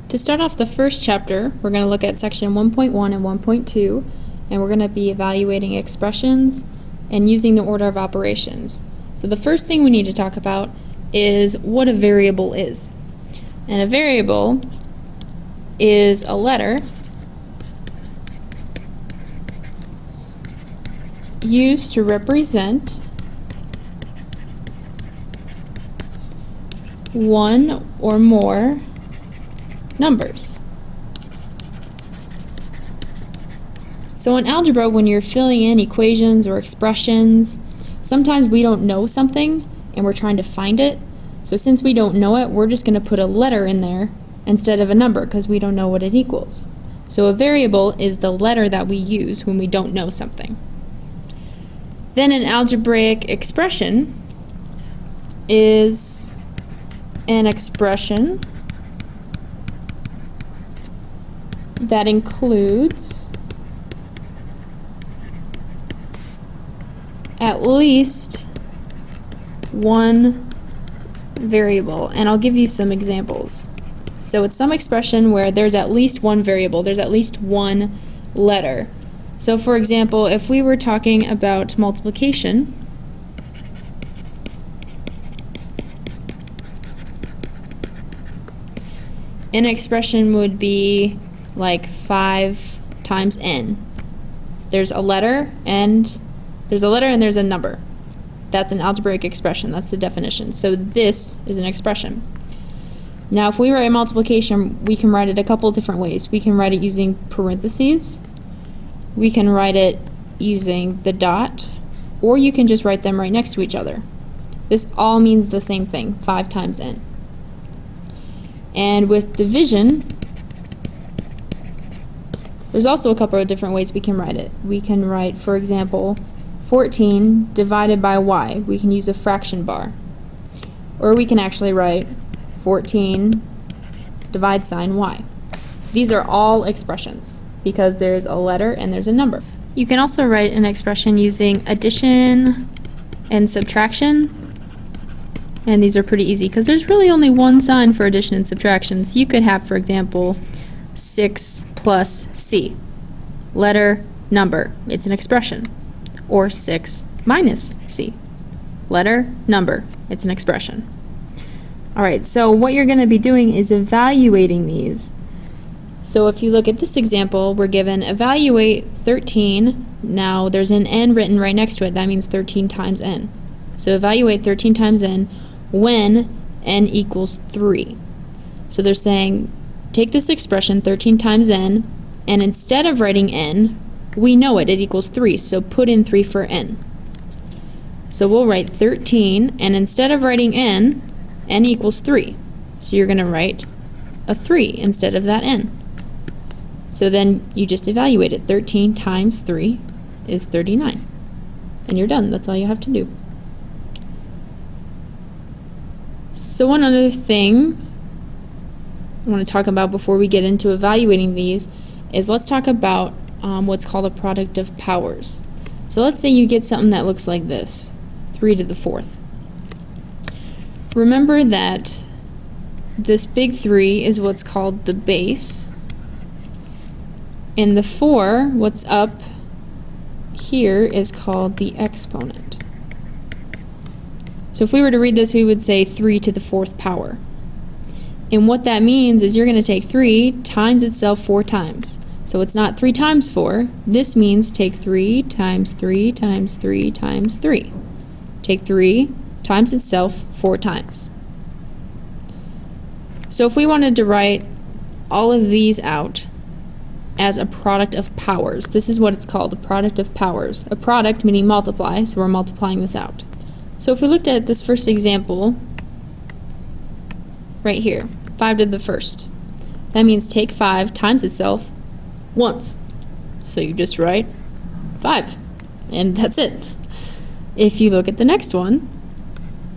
To start off the first chapter, we're going to look at section 1.1 and 1.2, and we're going to be evaluating expressions and using the order of operations. So the first thing we need to talk about is what a variable is. And a variable is a letter used to represent one or more numbers. So in algebra, when you're filling in equations or expressions, sometimes we don't know something and we're trying to find it. So since we don't know it, we're just going to put a letter in there instead of a number because we don't know what it equals. So a variable is the letter that we use when we don't know something. Then an algebraic expression is an expression that includes at least one variable, and I'll give you some examples. So it's some expression where there's at least one variable, there's at least one letter. So for example, if we were talking about multiplication, an expression would be like 5 times n. There's a letter and there's a number. That's an algebraic expression. That's the definition. So this is an expression. Now if we write multiplication, we can write it a couple different ways. We can write it using parentheses. We can write it using the dot, or you can just write them right next to each other. This all means the same thing, 5 times n. And with division, there's also a couple of different ways we can write it. We can write, for example, 14 divided by y. We can use a fraction bar. Or we can actually write 14 divide sign y. These are all expressions because there's a letter and there's a number. You can also write an expression using addition and subtraction. And these are pretty easy because there's really only one sign for addition and subtraction. So you could have, for example, 6 plus c. Letter, number. It's an expression. Or 6 minus c. Letter, number. It's an expression. Alright, so what you're going to be doing is evaluating these. So if you look at this example, we're given evaluate 13. Now there's an n written right next to it. That means 13 times n. So evaluate 13 times n when n equals 3. So they're saying take this expression 13 times n, and instead of writing n, we know it equals 3, so put in 3 for n. So we'll write 13, and instead of writing n equals 3. So you're going to write a 3 instead of that n. So then you just evaluate it. 13 times 3 is 39. And you're done. That's all you have to do. So one other thing I want to talk about before we get into evaluating these is let's talk about what's called a product of powers. So let's say you get something that looks like this, 3 to the 4th. Remember that this big 3 is what's called the base, and the 4, what's up here, is called the exponent. So if we were to read this, we would say 3 to the 4th power. And what that means is you're going to take 3 times itself 4 times. So it's not 3 times 4. This means take 3 times 3 times 3 times 3. Take 3 times itself 4 times. So if we wanted to write all of these out as a product of powers, this is what it's called, a product of powers. A product meaning multiply, so we're multiplying this out. So if we looked at this first example right here, 5 to the 1st, that means take 5 times itself once. So you just write 5, and that's it. If you look at the next one,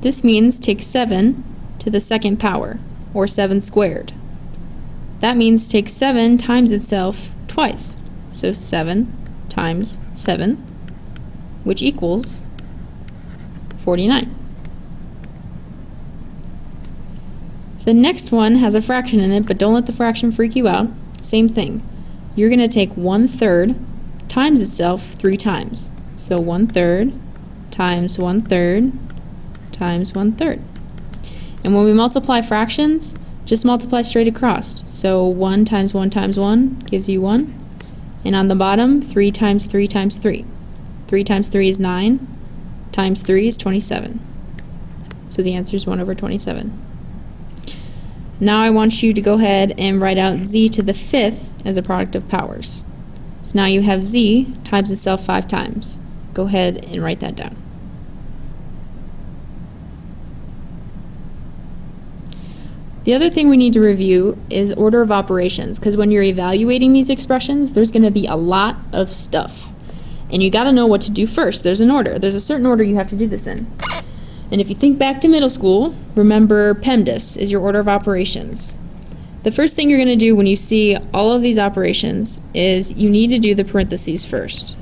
this means take 7 to the 2nd power, or 7 squared. That means take 7 times itself twice. So 7 times 7, which equals 49. The next one has a fraction in it, but don't let the fraction freak you out. Same thing. You're going to take 1/3 times itself 3 times. So 1/3 times 1/3 times 1/3. And when we multiply fractions, just multiply straight across. So 1 times 1 times 1 gives you 1. And on the bottom, 3 times 3 times 3. 3 times 3 is 9, times 3 is 27. So the answer is 1/27. Now I want you to go ahead and write out z to the 5th as a product of powers. So now you have z times itself 5 times. Go ahead and write that down. The other thing we need to review is order of operations, because when you're evaluating these expressions, there's going to be a lot of stuff. And you got to know what to do first. There's an order. There's a certain order you have to do this in. And if you think back to middle school, remember PEMDAS is your order of operations. The first thing you're going to do when you see all of these operations is you need to do the parentheses first.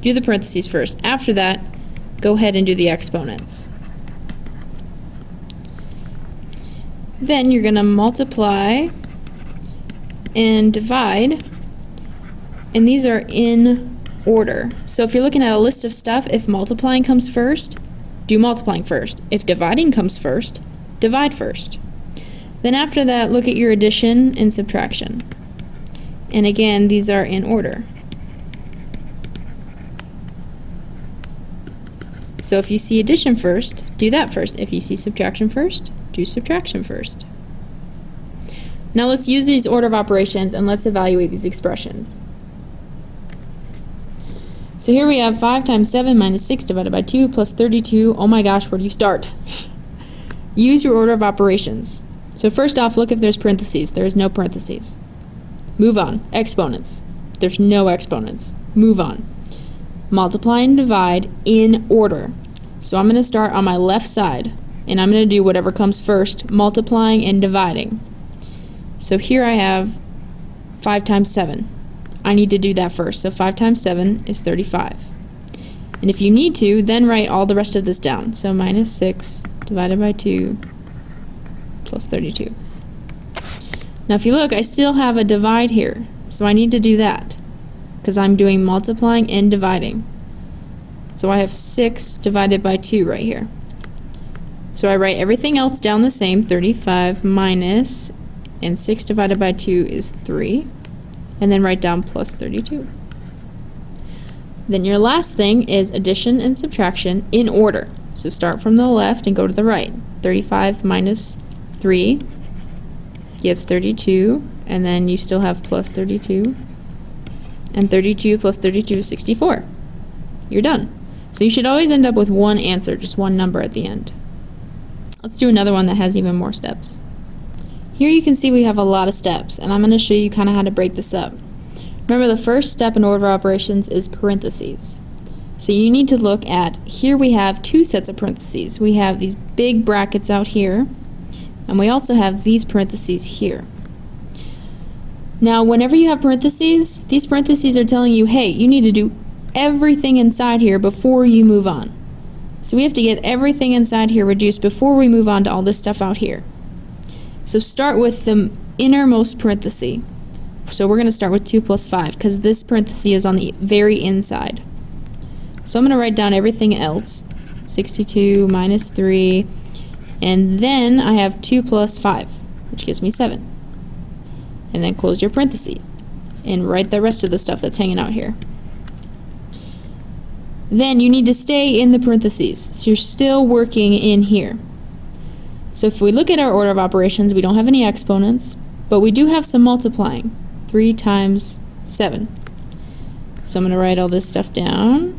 Do the parentheses first. After that, go ahead and do the exponents. Then you're going to multiply and divide, and these are in order. So if you're looking at a list of stuff, if multiplying comes first, do multiplying first. If dividing comes first, divide first. Then after that, look at your addition and subtraction. And again, these are in order. So if you see addition first, do that first. If you see subtraction first, do subtraction first. Now let's use these order of operations and let's evaluate these expressions. So here we have 5 times 7 minus 6 divided by 2 plus 32. Oh my gosh, where do you start? Use your order of operations. So first off, look if there's parentheses. There is no parentheses. Move on. Exponents. There's no exponents. Move on. Multiply and divide in order. So I'm going to start on my left side, and I'm going to do whatever comes first, multiplying and dividing. So here I have 5 times 7. I need to do that first. So 5 times 7 is 35. And if you need to, then write all the rest of this down. So minus 6 divided by 2 plus 32. Now if you look, I still have a divide here. So I need to do that because I'm doing multiplying and dividing. So I have 6 divided by 2 right here. So I write everything else down the same, 35 minus, and 6 divided by 2 is 3. And then write down plus 32. Then your last thing is addition and subtraction in order. So start from the left and go to the right. 35 minus 3 gives 32, and then you still have plus 32. And 32 plus 32 is 64. You're done. So you should always end up with one answer, just one number at the end. Let's do another one that has even more steps. Here you can see we have a lot of steps, and I'm going to show you kind of how to break this up. Remember, the first step in order of operations is parentheses. So you need to look at, here we have 2 sets of parentheses. We have these big brackets out here, and we also have these parentheses here. Now, whenever you have parentheses, these parentheses are telling you, hey, you need to do everything inside here before you move on. So we have to get everything inside here reduced before we move on to all this stuff out here. So start with the innermost parenthesis. So we're going to start with 2 plus 5 because this parenthesis is on the very inside. So I'm going to write down everything else. 62 minus 3. And then I have 2 plus 5, which gives me 7. And then close your parenthesis and write the rest of the stuff that's hanging out here. Then you need to stay in the parentheses. So you're still working in here. So if we look at our order of operations, we don't have any exponents, but we do have some multiplying. 3 times 7. So I'm going to write all this stuff down,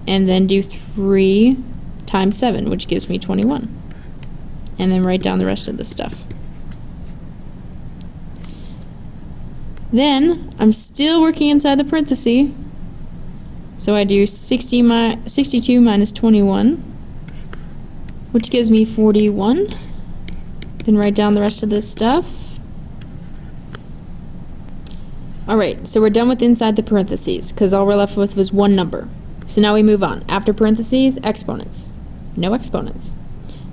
and then do 3 times 7, which gives me 21. And then write down the rest of this stuff. Then I'm still working inside the parenthesis. So I do 62 minus 21, which gives me 41. Then write down the rest of this stuff. Alright, so we're done with inside the parentheses, because all we're left with was one number. So now we move on. After parentheses, exponents. No exponents.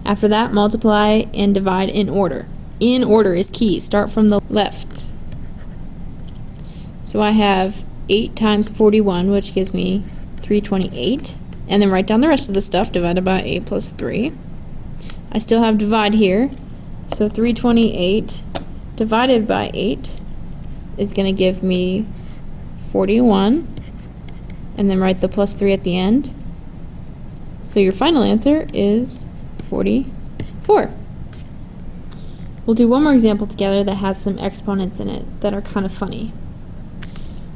After that, multiply and divide in order. In order is key. Start from the left. So I have 8 times 41, which gives me 328. And then write down the rest of the stuff divided by 8 plus 3. I still have divide here. So 328 divided by 8 is going to give me 41. And then write the plus 3 at the end. So your final answer is 44. We'll do one more example together that has some exponents in it that are kind of funny.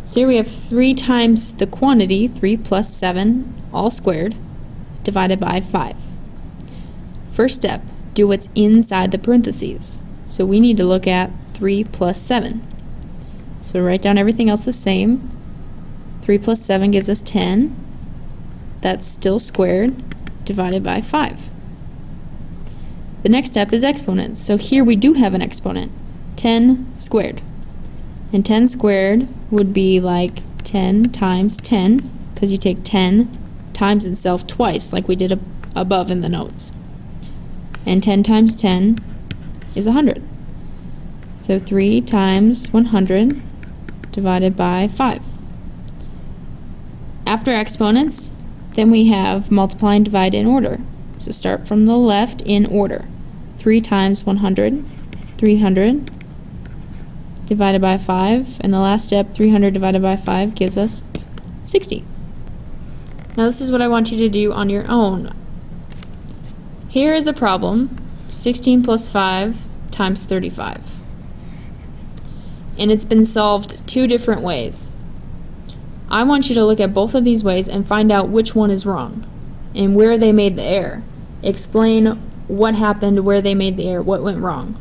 So here we have 3 times the quantity, 3 plus 7, all squared, divided by 5. First step, do what's inside the parentheses. So we need to look at 3 plus 7. So write down everything else the same. 3 plus 7 gives us 10. That's still squared, divided by 5. The next step is exponents. So here we do have an exponent, 10 squared. And 10 squared would be like 10 times 10, because you take 10 times itself twice, like we did above in the notes. And 10 times 10 is 100. So 3 times 100 divided by 5. After exponents, then we have multiply and divide in order. So start from the left in order. 3 times 100, 300 divided by 5, and the last step, 300 divided by 5, gives us 60. Now this is what I want you to do on your own. Here is a problem, 16 plus 5 times 35. And it's been solved 2 different ways. I want you to look at both of these ways and find out which one is wrong and where they made the error. Explain what happened, where they made the error, what went wrong.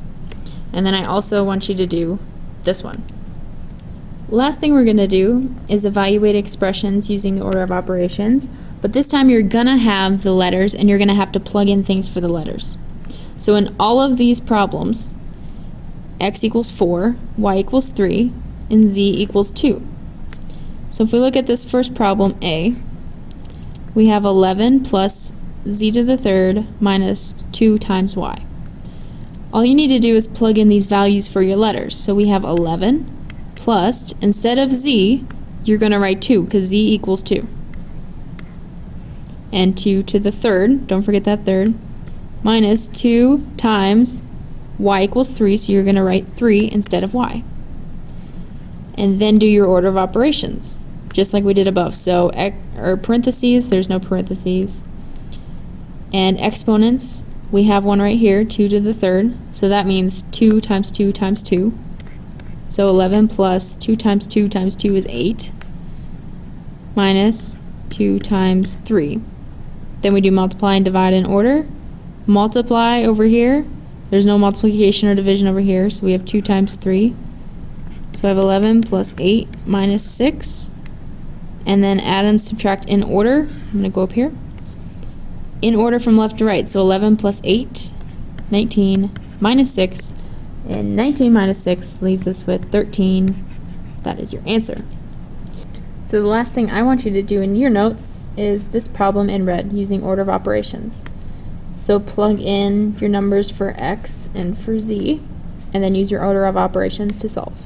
And then I also want you to do this one. Last thing we're going to do is evaluate expressions using the order of operations, but this time you're going to have the letters and you're going to have to plug in things for the letters. So in all of these problems, x equals 4, y equals 3, and z equals 2. So if we look at this first problem, A, we have 11 plus z to the third minus 2 times y. All you need to do is plug in these values for your letters. So we have 11 plus, instead of z, you're going to write 2 because z equals 2. And 2 to the third, don't forget that third, minus 2 times y equals 3, so you're going to write 3 instead of y. And then do your order of operations, just like we did above. So, parentheses, there's no parentheses. And exponents, we have one right here, 2 to the third. So that means 2 times 2 times 2. So 11 plus 2 times 2 times 2 is 8. Minus 2 times 3. Then we do multiply and divide in order. Multiply over here. There's no multiplication or division over here, so we have 2 times 3. So I have 11 plus 8 minus 6. And then add and subtract in order. I'm going to go up here. In order from left to right. So 11 plus 8, 19, minus 6. And 19 minus 6 leaves us with 13. That is your answer. So the last thing I want you to do in your notes is this problem in red using order of operations. So plug in your numbers for x and for z, and then use your order of operations to solve.